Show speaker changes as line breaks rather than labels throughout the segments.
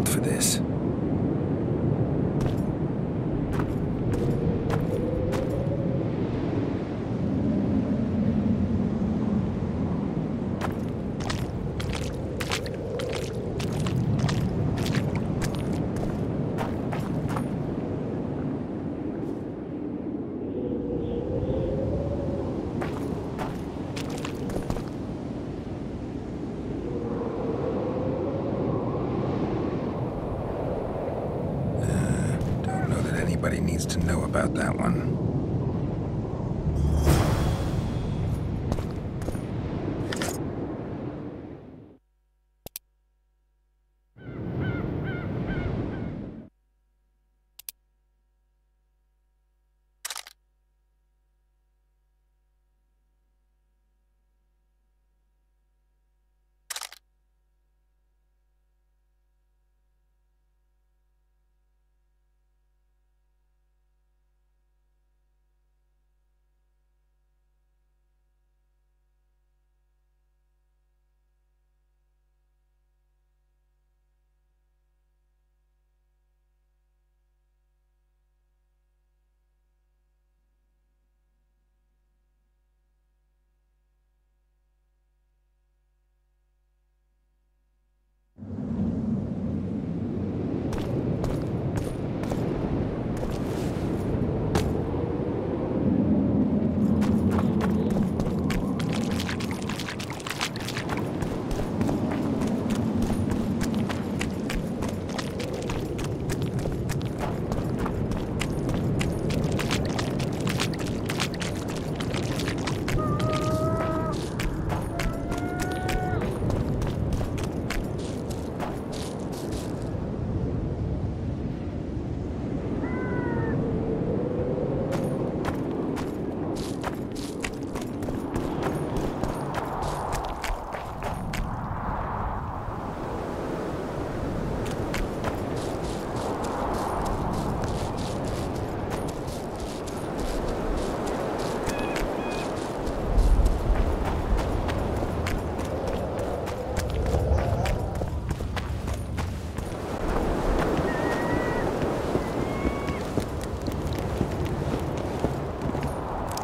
built for this. Anybody needs to know about that one.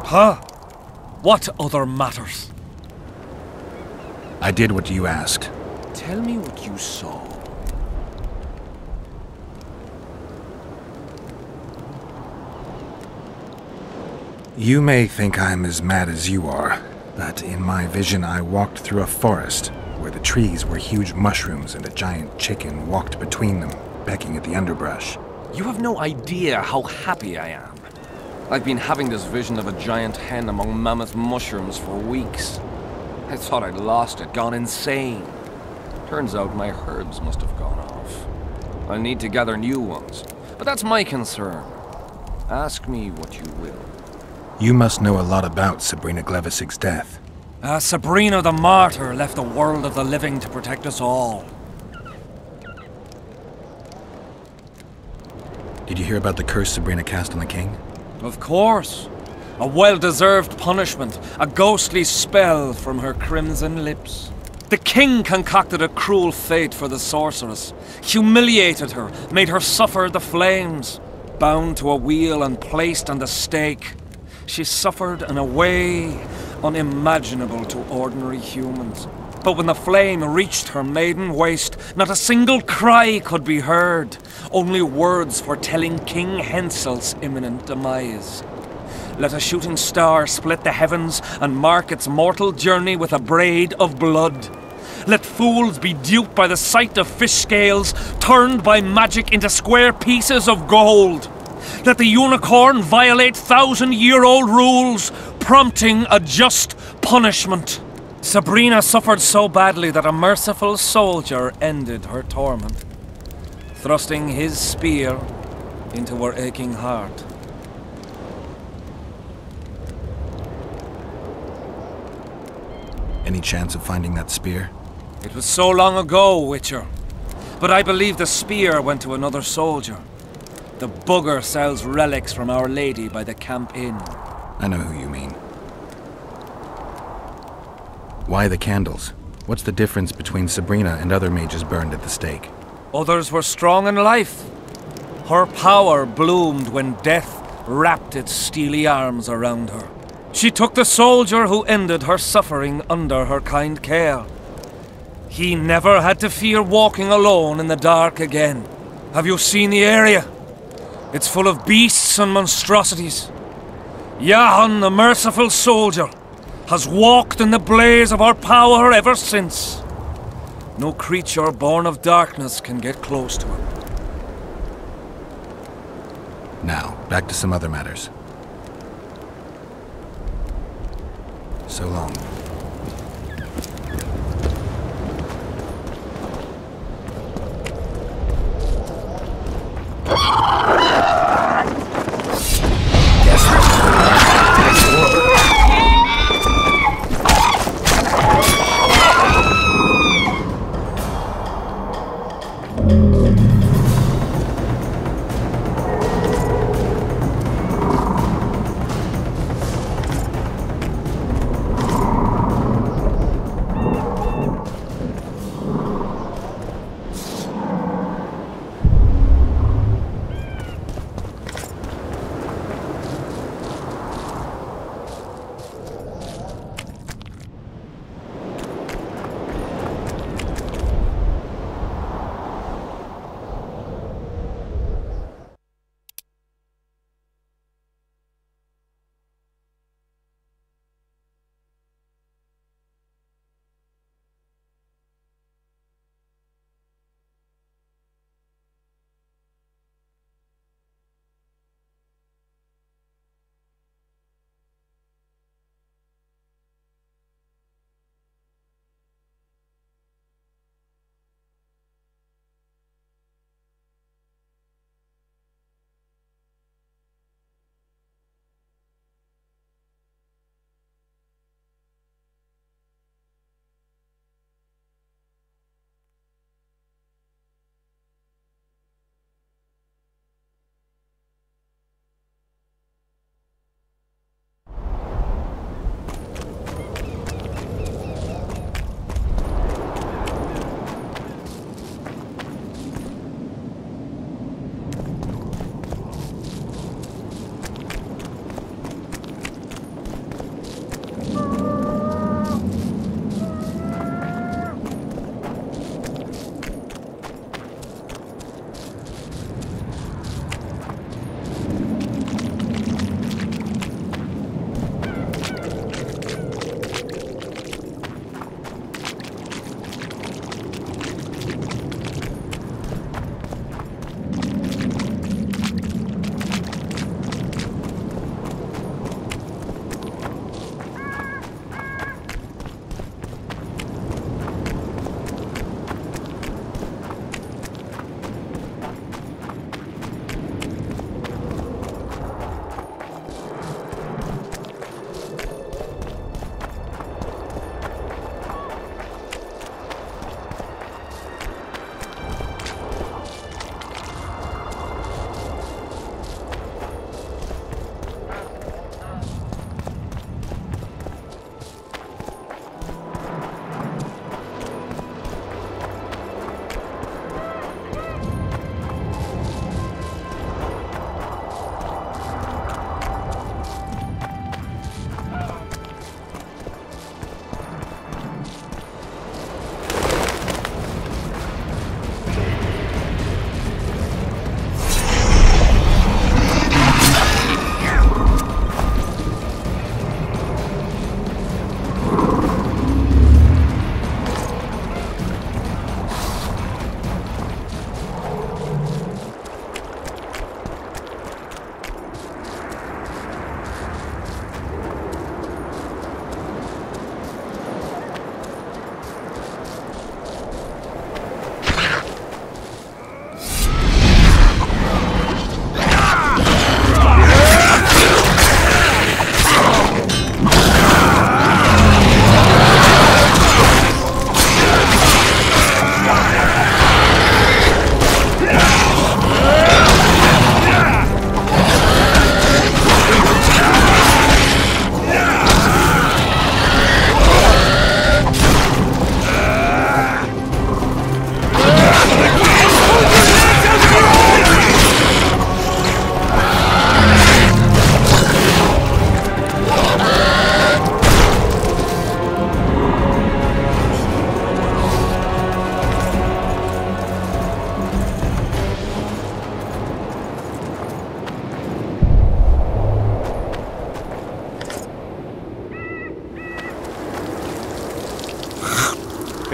Huh? What other matters?
I did what you asked.
Tell me what you saw.
You may think I'm as mad as you are, but in my vision I walked through a forest where the trees were huge mushrooms and a giant chicken walked between them, pecking at the underbrush.
You have no idea how happy I am. I've been having this vision of a giant hen among mammoth mushrooms for weeks. I thought I'd lost it, gone insane. Turns out my herbs must have gone off. I'll need to gather new ones, but that's my concern. Ask me what you will.
You must know a lot about Sabrina Glevisig's death.
Sabrina the Martyr left the world of the living to protect us all.
Did you hear about the curse Sabrina cast on the king?
Of course. A well-deserved punishment, a ghostly spell from her crimson lips. The king concocted a cruel fate for the sorceress, humiliated her, made her suffer the flames. Bound to a wheel and placed on the stake, she suffered in a way unimaginable to ordinary humans. But when the flame reached her maiden waist, not a single cry could be heard, only words foretelling King Hensel's imminent demise. Let a shooting star split the heavens and mark its mortal journey with a braid of blood. Let fools be duped by the sight of fish scales, turned by magic into square pieces of gold. Let the unicorn violate thousand-year-old rules, prompting a just punishment. Sabrina suffered so badly that a merciful soldier ended her torment, thrusting his spear into her aching heart.
Any chance of finding that spear?
It was so long ago, Witcher. But I believe the spear went to another soldier. The bugger sells relics from Our Lady by the Camp Inn.
I know who you mean. Why the candles? What's the difference between Sabrina and other mages burned at the stake?
Others were strong in life. Her power bloomed when death wrapped its steely arms around her. She took the soldier who ended her suffering under her kind care. He never had to fear walking alone in the dark again. Have you seen the area? It's full of beasts and monstrosities. Jahan, the merciful soldier, has walked in the blaze of our power ever since. No creature born of darkness can get close to him.
Now, back to some other matters. So long.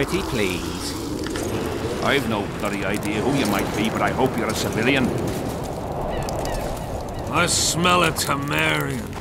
Pretty please.
I've no bloody idea who you might be, but I hope you're a civilian.
I smell a Temerian.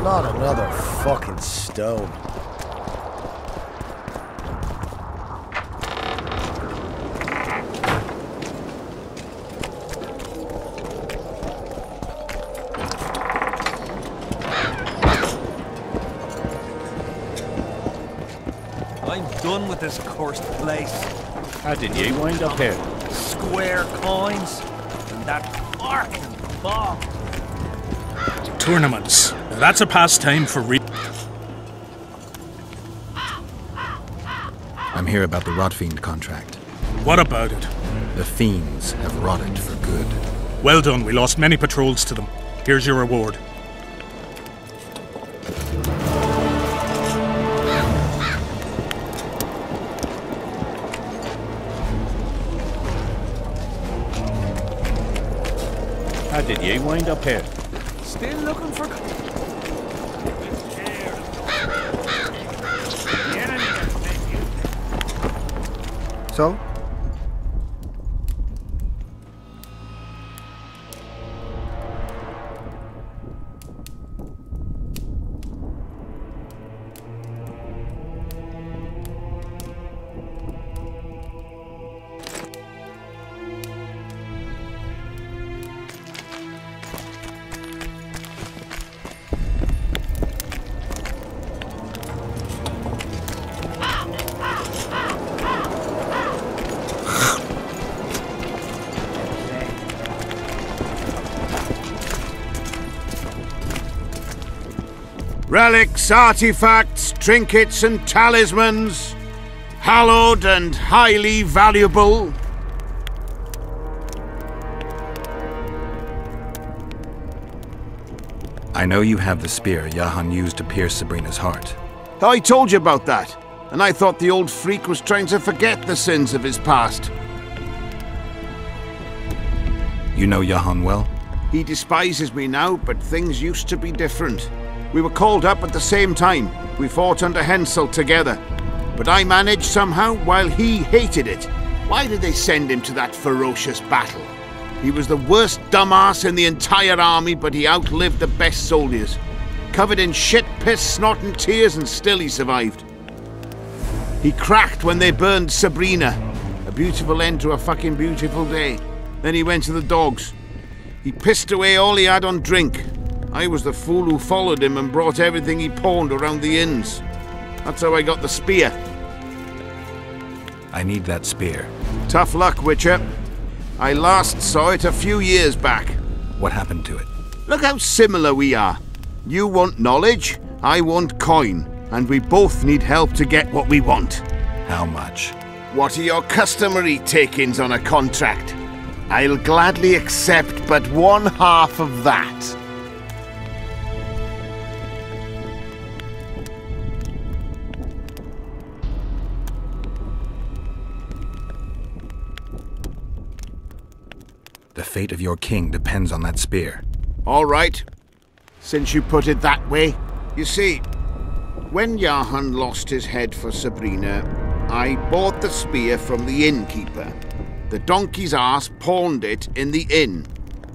Not another fucking stone.
I'm done with this cursed place.
How did you wind up here?
Square coins and that fucking bog.
Tournaments. Now that's a pastime for
I'm here about the Rotfiend contract.
What about it?
The fiends have rotted for good.
Well done, we lost many patrols to them. Here's your reward.
How did you wind up here?
Still looking for...
So?
Relics, artifacts, trinkets and talismans, hallowed and highly valuable.
I know you have the spear Jahan used to pierce Sabrina's heart.
I told you about that, and I thought the old freak was trying to forget the sins of his past.
You know Jahan well?
He despises me now, but things used to be different. We were called up at the same time. We fought under Hensel together. But I managed somehow, while he hated it. Why did they send him to that ferocious battle? He was the worst dumbass in the entire army, but he outlived the best soldiers. Covered in shit, piss, snot and tears, and still he survived. He cracked when they burned Sabrina. A beautiful end to a fucking beautiful day. Then he went to the dogs. He pissed away all he had on drink. I was the fool who followed him and brought everything he pawned around the inns. That's how I got the spear.
I need that spear.
Tough luck, Witcher. I last saw it a few years back.
What happened to it?
Look how similar we are. You want knowledge, I want coin, and we both need help to get what we want.
How much?
What are your customary takings on a contract? I'll gladly accept but 1/2 of that.
The fate of your king depends on that spear.
All right, since you put it that way. You see, when Jahan lost his head for Sabrina, I bought the spear from the innkeeper. The donkey's ass pawned it in the inn.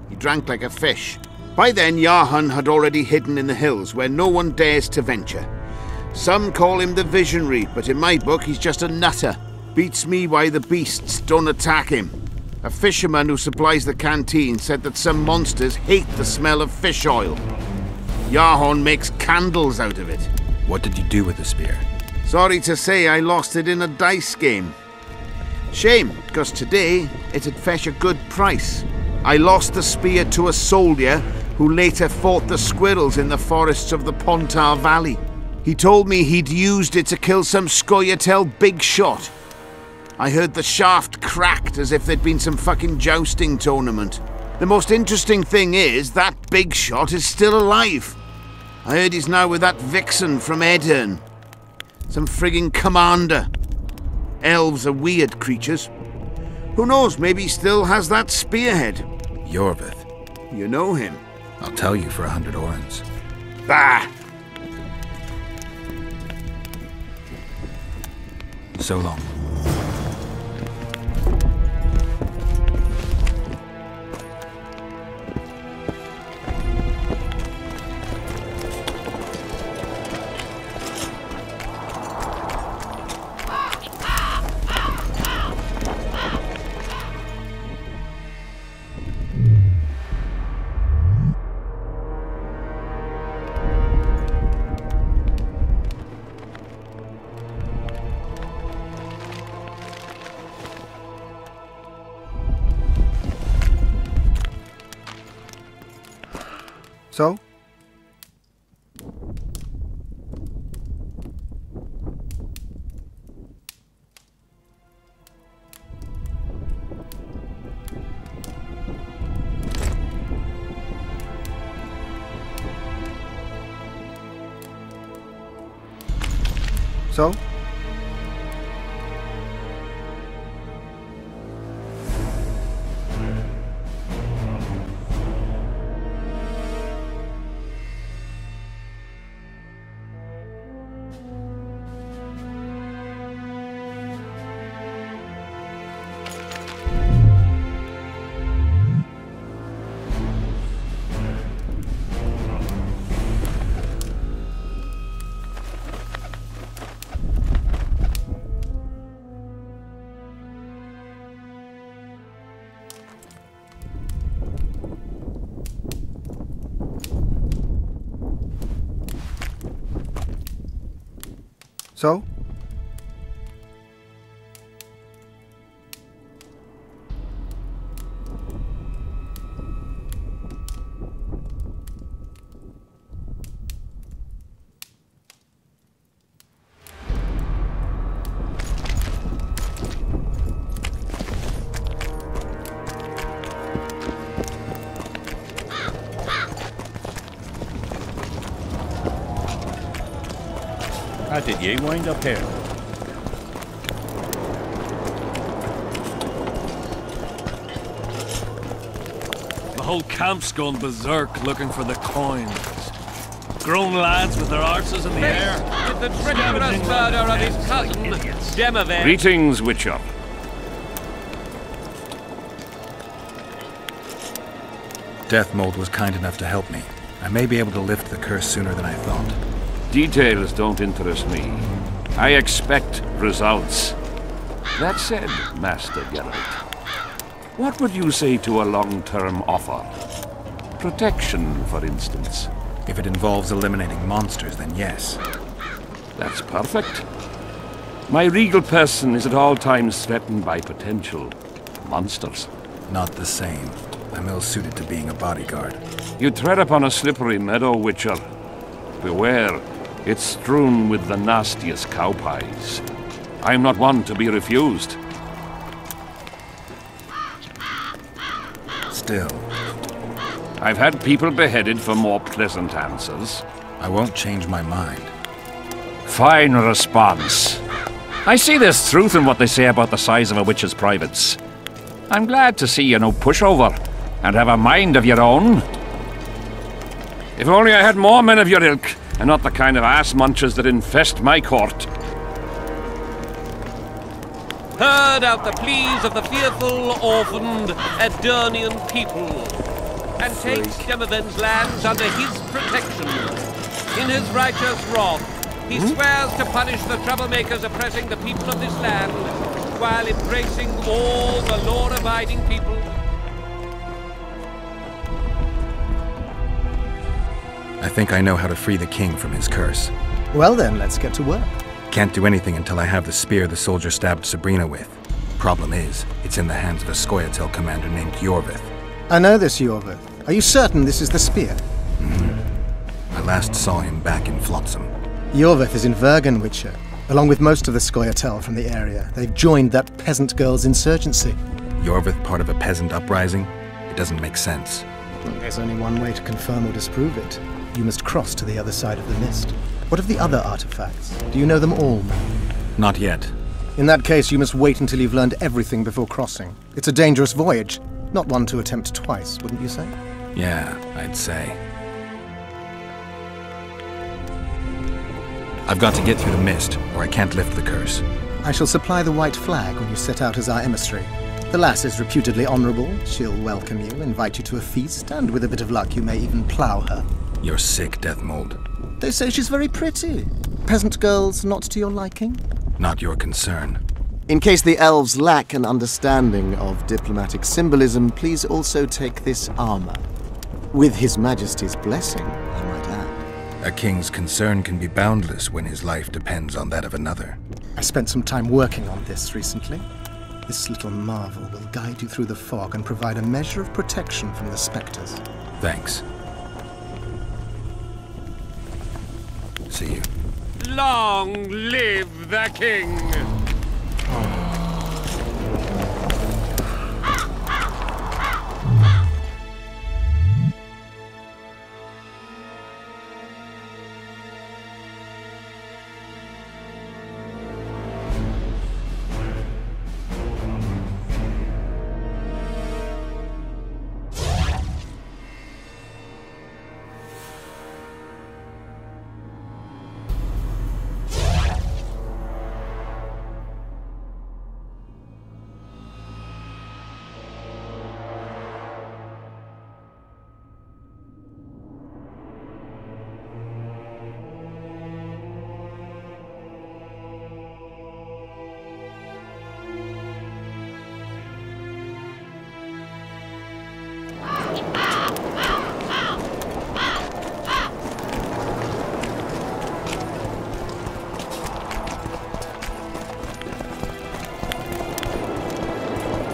He drank like a fish. By then, Jahan had already hidden in the hills where no one dares to venture. Some call him the Visionary, but in my book, he's just a nutter. Beats me why the beasts don't attack him. A fisherman who supplies the canteen said that some monsters hate the smell of fish oil. Jahan makes candles out of it.
What did you do with the spear?
Sorry to say I lost it in a dice game. Shame, because today it'd fetch a good price. I lost the spear to a soldier who later fought the squirrels in the forests of the Pontar Valley. He told me he'd used it to kill some Scoia'tael big shot. I heard the shaft cracked as if there'd been some fucking jousting tournament. The most interesting thing is that big shot is still alive. I heard he's now with that vixen from Edirn. Some frigging commander. Elves are weird creatures. Who knows, maybe he still has that spearhead.
Yorvith.
You know him.
I'll tell you for 100 orens.
Bah!
So long.
So? So? So?
How did ye wind up here?
The whole camp's gone berserk looking for the coins. Grown lads with their arses in the air.
With the treacherous murder of his cousin, Demovan.
Greetings, Witcher.
Deathmold was kind enough to help me. I may be able to lift the curse sooner than I thought.
Details don't interest me. I expect results. That said, Master Geralt, what would you say to a long-term offer? Protection, for instance.
If it involves eliminating monsters, then yes.
That's perfect. My regal person is at all times threatened by potential monsters.
Not the same. I'm ill-suited to being a bodyguard.
You tread upon a slippery meadow, Witcher. Beware. It's strewn with the nastiest cow pies. I'm not one to be refused.
Still,
I've had people beheaded for more pleasant answers.
I won't change my mind.
Fine response. I see there's truth in what they say about the size of a witch's privates. I'm glad to see you're no pushover and have a mind of your own. If only I had more men of your ilk, and not the kind of ass munchers that infest my court.
Heard out the pleas of the fearful, orphaned, Aedirnian people, and takes Demovan's lands under his protection. In his righteous wrath, he swears to punish the troublemakers oppressing the people of this land, while embracing all the law-abiding people.
I think I know how to free the king from his curse.
Well then, let's get to work.
Can't do anything until I have the spear the soldier stabbed Sabrina with. Problem is, it's in the hands of a Scoia'tael commander named Iorveth.
I know this Iorveth. Are you certain this is the spear?
I last saw him back in Flotsam.
Iorveth is in Vergen, Witcher, along with most of the Scoia'tael from the area. They've joined that peasant girl's insurgency.
Iorveth part of a peasant uprising? It doesn't make sense.
There's only one way to confirm or disprove it. You must cross to the other side of the mist. What of the other artifacts? Do you know them all, man?
Not yet.
In that case, you must wait until you've learned everything before crossing. It's a dangerous voyage, not one to attempt twice, wouldn't you say?
Yeah, I'd say. I've got to get through the mist, or I can't lift the curse.
I shall supply the white flag when you set out as our emissary. The lass is reputedly honorable. She'll welcome you, invite you to a feast, and with a bit of luck, you may even plough her.
You're sick, Deathmold.
They say she's very pretty. Peasant girls not to your liking?
Not your concern.
In case the elves lack an understanding of diplomatic symbolism, please also take this armor. With His Majesty's blessing, I might add.
A king's concern can be boundless when his life depends on that of another.
I spent some time working on this recently. This little marvel will guide you through the fog and provide a measure of protection from the spectres.
Thanks. see you.
Long live the king!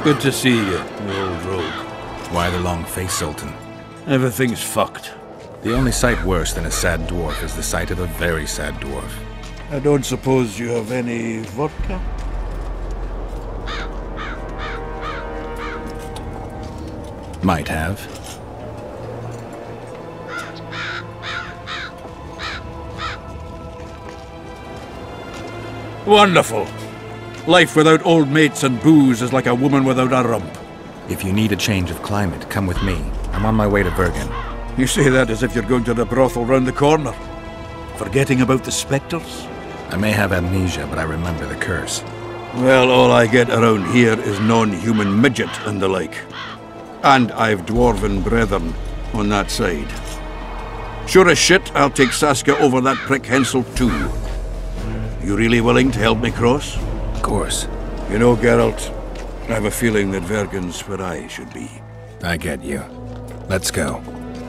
Good to see you, old rogue.
Why the long face, Sultan?
Everything's fucked.
The only sight worse than a sad dwarf is the sight of a very sad dwarf.
I don't suppose you have any vodka?
Might have.
Wonderful. Life without old mates and booze is like a woman without a rump.
If you need a change of climate, come with me. I'm on my way to Bergen.
You say that as if you're going to the brothel round the corner. Forgetting about the spectres?
I may have amnesia, but I remember the curse.
Well, all I get around here is non-human midget and the like. And I've dwarven brethren on that side. Sure as shit, I'll take Saskia over that prick Hensel too. You really willing to help me cross?
Of course.
You know, Geralt, I have a feeling that Bergen's where I should be.
I get you. Let's go.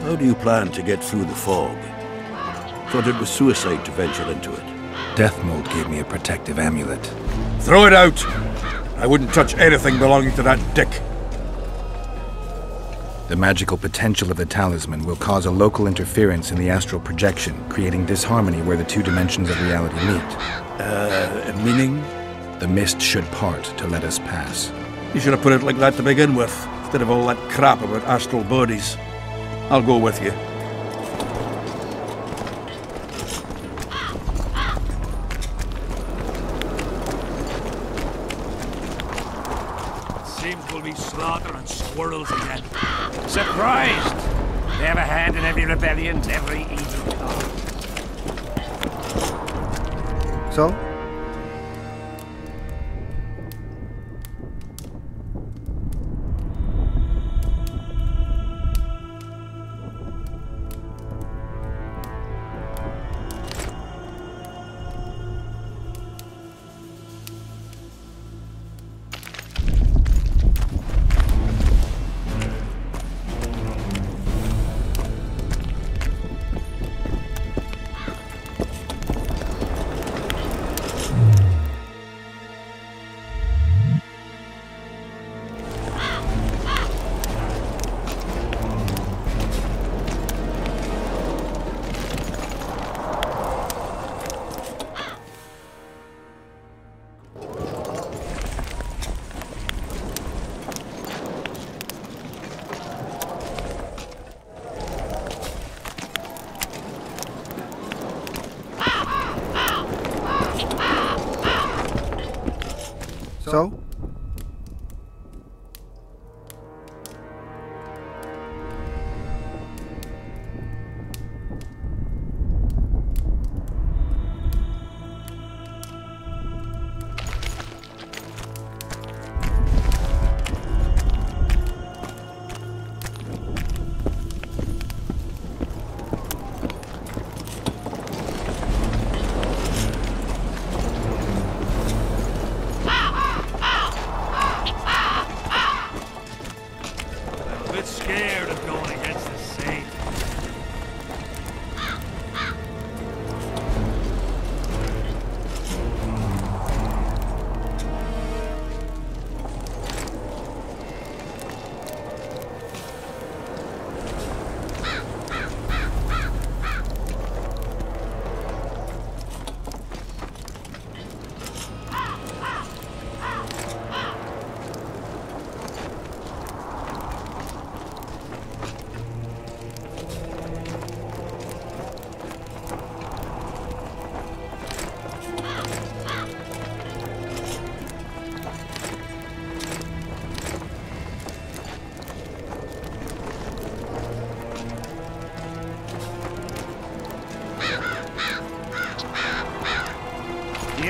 How do you plan to get through the fog? Thought it was suicide to venture into it.
Death Mold gave me a protective amulet.
Throw it out! I wouldn't touch anything belonging to that dick.
The magical potential of the talisman will cause a local interference in the astral projection, creating disharmony where the two dimensions of reality meet.
Meaning?
The mist should part to let us pass.
You should have put it like that to begin with, instead of all that crap about astral bodies. I'll go with you.
Seems we'll be slaughtering squirrels again. Surprised! They have a hand in every rebellion, every evil cause.
So? So?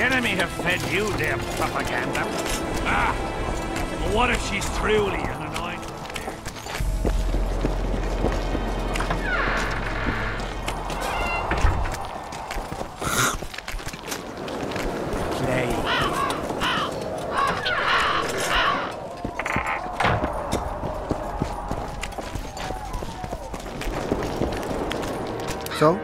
enemy have fed you their propaganda. Ah! But what if she's truly an anointed?
So?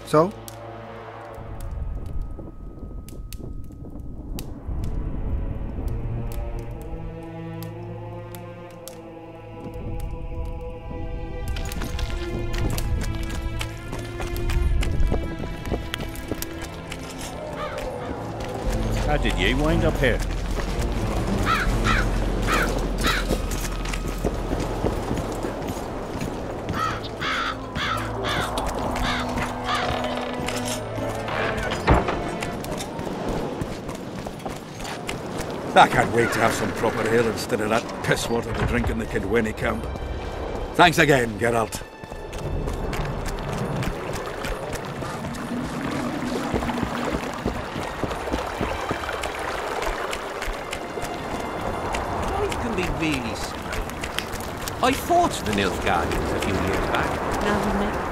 So?
How did ye wind up here?
I can't wait to have some proper ale instead of that piss water to drink in the Kidwenny camp. Thanks again, Geralt.
Life can be really strange. I fought the Nilfgaardians a few years back. Now we met.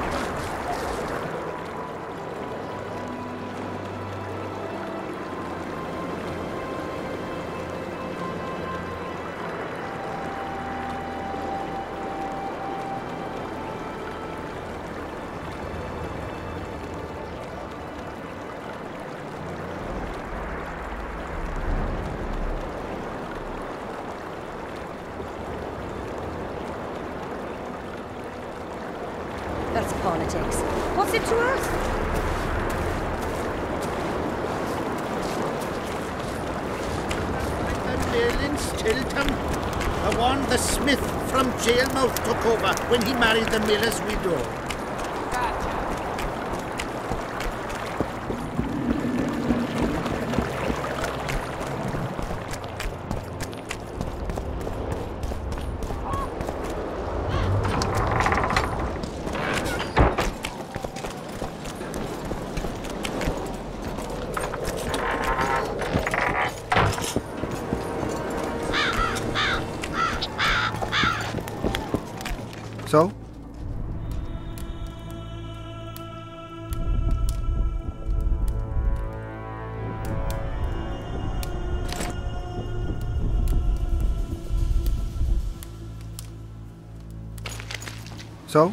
That's politics. What's it to us?
The mill in Stilton. The one the smith from Jailmouth took over when he married the miller's widow.
So? So?